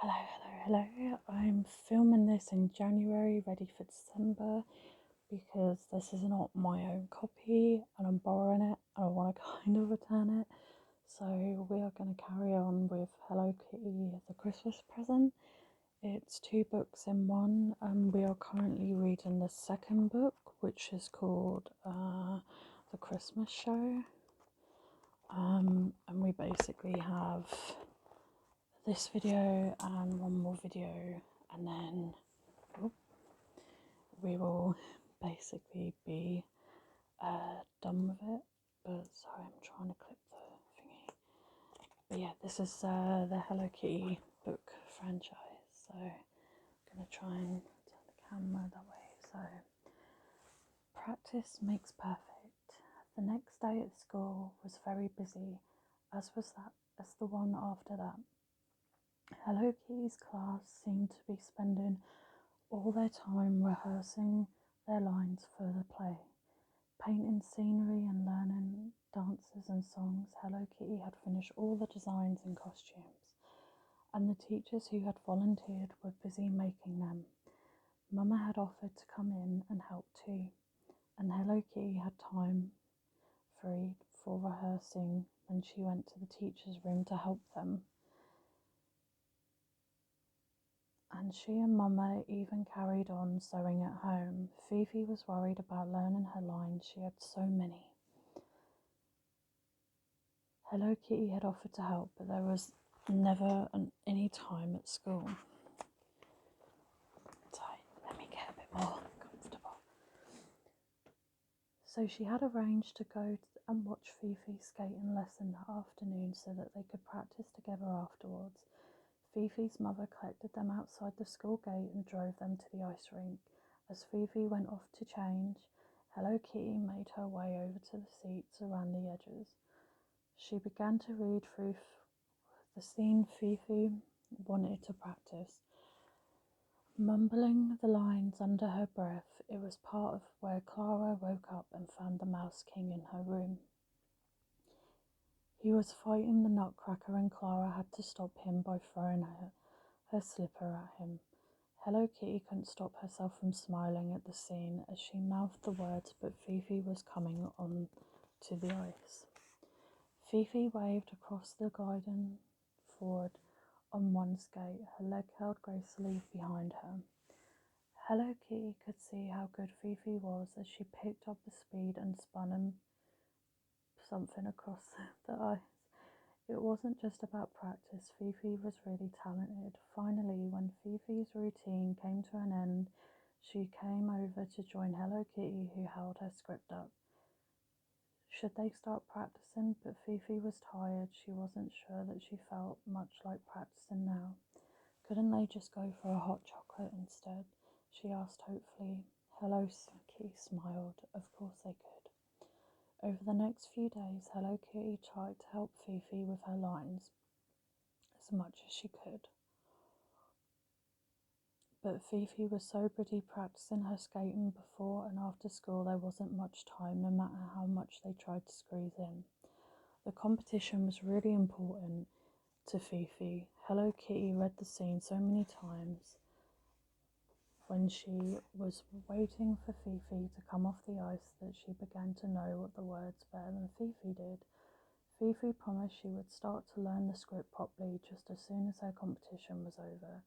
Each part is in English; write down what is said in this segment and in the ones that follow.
Hello. I'm filming this in January, ready for December, because this is not my own copy and I'm borrowing it and I want to kind of return it. So we are going to carry on with Hello Kitty, the Christmas present. It's 2 books in one, and we are currently reading the second book, which is called The Christmas Show. And we basically have this video and one more video, and then we will basically be done with it. But sorry, I'm trying to clip the thingy. But yeah, this is the Hello Kitty book franchise, so I'm gonna try and turn the camera that way. So practice makes perfect. The next day at school was very busy, as the one after that. Hello Kitty's class seemed to be spending all their time rehearsing their lines for the play, painting scenery and learning dances and songs. Hello Kitty had finished all the designs and costumes, and the teachers who had volunteered were busy making them. Mama had offered to come in and help too, and Hello Kitty had time free for rehearsing when she went to the teacher's room to help them. And she and Mama even carried on sewing at home. Fifi was worried about learning her lines, she had so many. Hello Kitty had offered to help, but there was never any time at school. So let me get a bit more comfortable. So she had arranged to go and watch Fifi's skating lesson that afternoon so that they could practice together afterwards. Fifi's mother collected them outside the school gate and drove them to the ice rink. As Fifi went off to change, Hello Kitty made her way over to the seats around the edges. She began to read through the scene Fifi wanted to practice, mumbling the lines under her breath. It was part of where Clara woke up and found the Mouse King in her room. He was fighting the Nutcracker and Clara had to stop him by throwing her slipper at him. Hello Kitty couldn't stop herself from smiling at the scene as she mouthed the words, but Fifi was coming on to the ice. Fifi waved across the garden forward on one skate, her leg held gracefully behind her. Hello Kitty could see how good Fifi was as she picked up the speed and spun something across the ice. It wasn't just about practice, Fifi was really talented. Finally, when Fifi's routine came to an end, she came over to join Hello Kitty, who held her script up. Should they start practicing? But Fifi was tired. She wasn't sure that she felt much like practicing now. Couldn't they just go for a hot chocolate instead? She asked hopefully. Hello Kitty smiled. Of course they could. Over the next few days, Hello Kitty tried to help Fifi with her lines as much as she could. But Fifi was so busy practicing her skating before and after school there wasn't much time, no matter how much they tried to squeeze in. The competition was really important to Fifi. Hello Kitty read the scene so many times. When she was waiting for Fifi to come off the ice that she began to know what the words better than Fifi did. Fifi promised she would start to learn the script properly just as soon as her competition was over.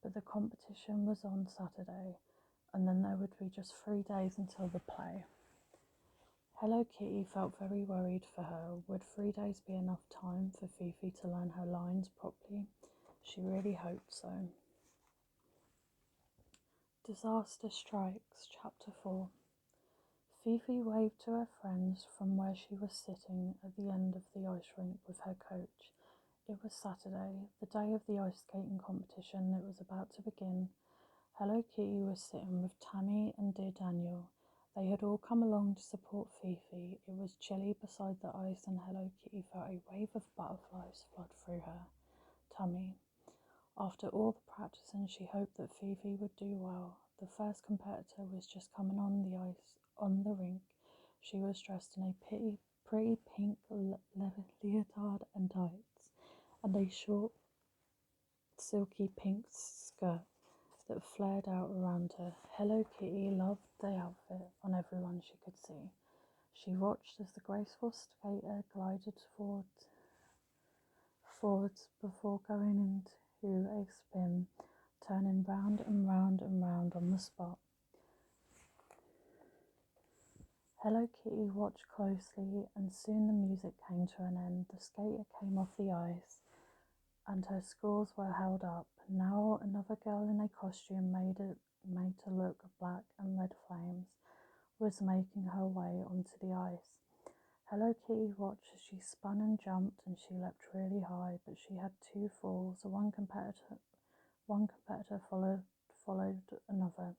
But the competition was on Saturday, and then there would be just 3 days until the play. Hello Kitty felt very worried for her. Would 3 days be enough time for Fifi to learn her lines properly? She really hoped so. Disaster Strikes, Chapter 4. Fifi waved to her friends from where she was sitting at the end of the ice rink with her coach. It was Saturday, the day of the ice skating competition that was about to begin. Hello Kitty was sitting with Tammy and dear Daniel. They had all come along to support Fifi. It was chilly beside the ice and Hello Kitty felt a wave of butterflies flood through her tummy. After all the practicing, she hoped that Fifi would do well. The first competitor was just coming on the ice on the rink. She was dressed in a pretty pink leotard and tights, and a short silky pink skirt that flared out around her. Hello Kitty loved the outfit on everyone she could see. She watched as the graceful skater glided forwards before going into a spin, turning round and round and round on the spot. Hello Kitty watched closely, and soon the music came to an end. The skater came off the ice, and her scores were held up. Now another girl in a costume made to look black and red flames was making her way onto the ice. Hello Kitty watched as she spun and jumped, and she leapt really high, but she had two falls. One competitor followed another,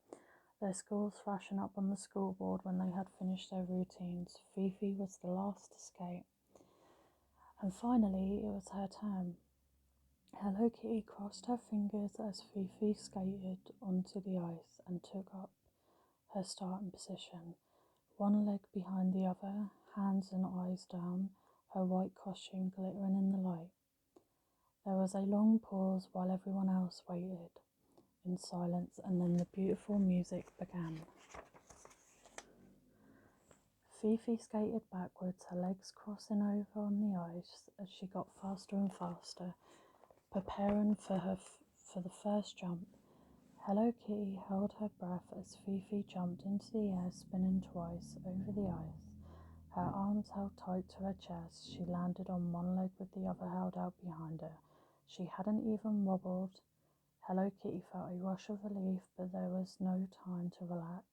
their scores flashing up on the scoreboard when they had finished their routines. Fifi was the last to skate. And finally, it was her turn. Hello Kitty crossed her fingers as Fifi skated onto the ice and took up her starting position, one leg behind the other, hands and eyes down, her white costume glittering in the light. There was a long pause while everyone else waited in silence, and then the beautiful music began. Fifi skated backwards, her legs crossing over on the ice as she got faster and faster, preparing for the first jump. Hello Kitty held her breath as Fifi jumped into the air, spinning twice over the ice. Her arms held tight to her chest. She landed on one leg with the other held out behind her. She hadn't even wobbled. Hello Kitty felt a rush of relief, but there was no time to relax.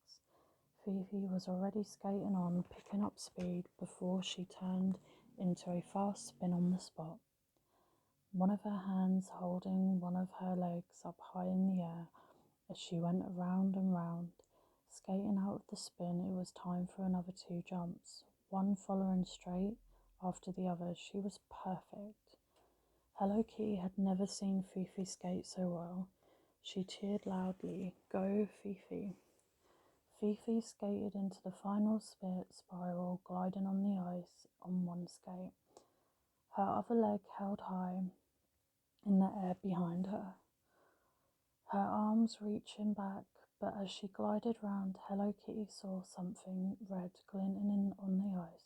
Fifi was already skating on, picking up speed before she turned into a fast spin on the spot. One of her hands holding one of her legs up high in the air as she went around and round. Skating out of the spin, it was time for another two jumps, one following straight after the other. She was perfect. Hello Kitty had never seen Fifi skate so well. She cheered loudly, "Go, Fifi!" Fifi skated into the final spiral, gliding on the ice on one skate, her other leg held high in the air behind her, her arms reaching back. But as she glided round, Hello Kitty saw something red glinting on the ice.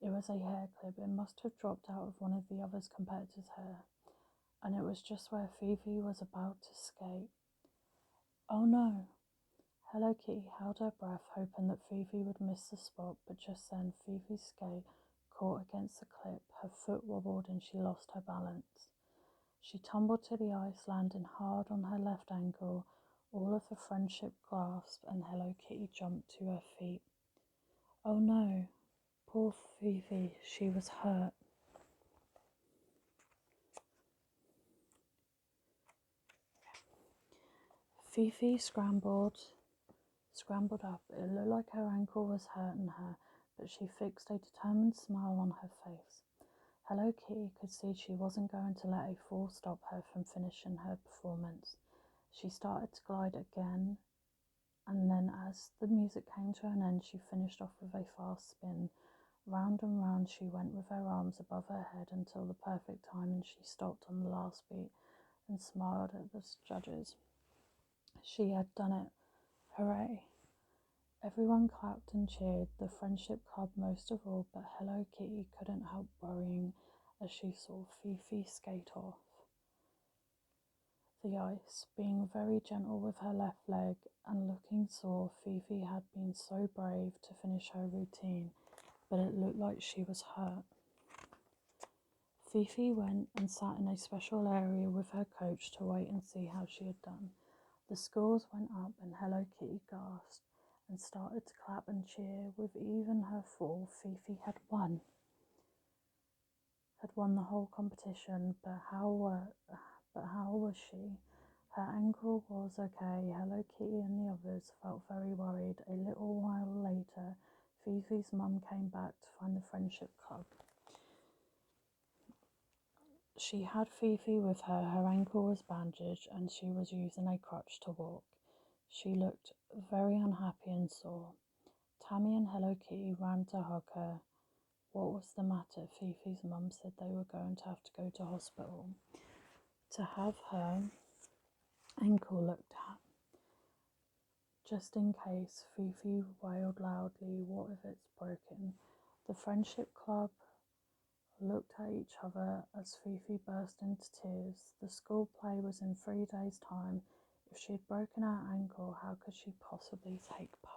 It was a hair clip. It must have dropped out of one of the other competitors' hair, and it was just where Fifi was about to skate. Oh no! Hello Kitty held her breath, hoping that Fifi would miss the spot, but just then Fifi's skate caught against the clip, her foot wobbled and she lost her balance. She tumbled to the ice, landing hard on her left ankle. All of the friendship gasped, and Hello Kitty jumped to her feet. Oh no, poor Fifi, she was hurt. Fifi scrambled up. It looked like her ankle was hurting her, but she fixed a determined smile on her face. Hello Kitty could see she wasn't going to let a fall stop her from finishing her performance. She started to glide again, and then as the music came to an end, she finished off with a fast spin. Round and round she went with her arms above her head until the perfect time, and she stopped on the last beat and smiled at the judges. She had done it. Hooray! Everyone clapped and cheered, the friendship club most of all, but Hello Kitty couldn't help worrying as she saw Fifi skate off the ice, being very gentle with her left leg and looking sore. Fifi had been so brave to finish her routine, but it looked like she was hurt. Fifi went and sat in a special area with her coach to wait and see how she had done. The scores went up and Hello Kitty gasped and started to clap and cheer. With even her fall, Fifi had won the whole competition, but how was she? Her ankle was okay. Hello Kitty and the others felt very worried. A little while later, Fifi's mum came back to find the friendship club. She had Fifi with her. Her ankle was bandaged and she was using a crutch to walk. She looked very unhappy and sore. Tammy and Hello Kitty ran to hug her. What was the matter? Fifi's mum said they were going to have to go to hospital. To have her ankle looked at. Just in case, Fifi wailed loudly, what if it's broken? The friendship club looked at each other as Fifi burst into tears. The school play was in 3 days' time. If she had broken her ankle, how could she possibly take part?